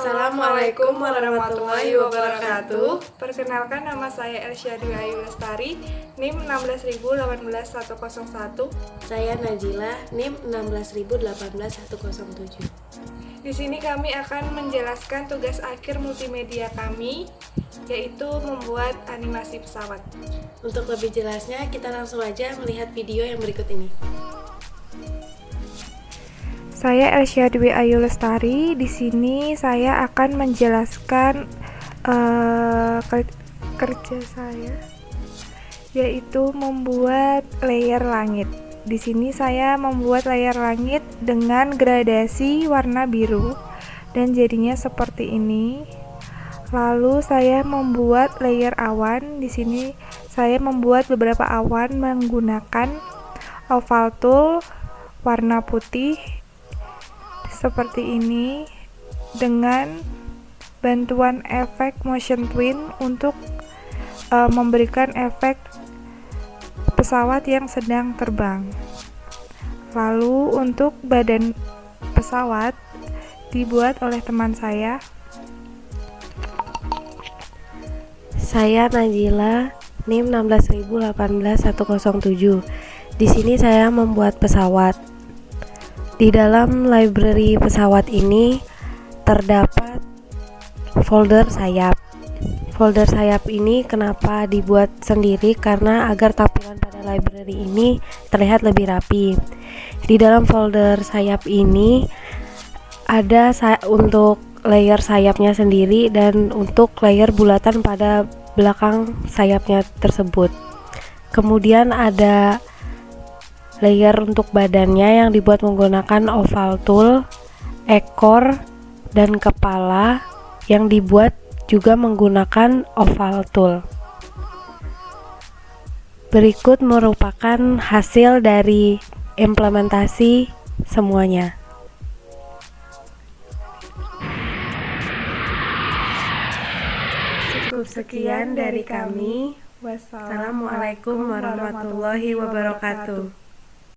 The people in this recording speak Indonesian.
Assalamualaikum warahmatullahi wabarakatuh. Perkenalkan, nama saya Elsia Dwi Ayu Lestari, NIM 1618101. Saya Najila, NIM 1618107. Di sini kami akan menjelaskan tugas akhir multimedia kami, yaitu membuat animasi pesawat. Untuk lebih jelasnya, kita langsung aja melihat video yang berikut ini. Saya Elsia Dwi Ayu Lestari. Di sini saya akan menjelaskan kerja saya, yaitu membuat layer langit. Di sini saya membuat layer langit dengan gradasi warna biru dan jadinya seperti ini. Lalu saya membuat layer awan. Di sini saya membuat beberapa awan menggunakan oval tool warna putih seperti ini dengan bantuan efek motion twin untuk memberikan efek pesawat yang sedang terbang. Lalu untuk badan pesawat dibuat oleh teman saya. Saya Najila, NIM 1618107. Di sini saya membuat pesawat. Di dalam library pesawat ini terdapat folder sayap. Folder sayap ini kenapa dibuat sendiri? Karena agar tampilan pada library ini terlihat lebih rapi. Di dalam folder sayap ini ada untuk layer sayapnya sendiri dan untuk layer bulatan pada belakang sayapnya tersebut. Kemudian ada layer untuk badannya yang dibuat menggunakan oval tool, ekor, dan kepala yang dibuat juga menggunakan oval tool. Berikut merupakan hasil dari implementasi semuanya. Cukup sekian dari kami. Wassalamualaikum warahmatullahi wabarakatuh.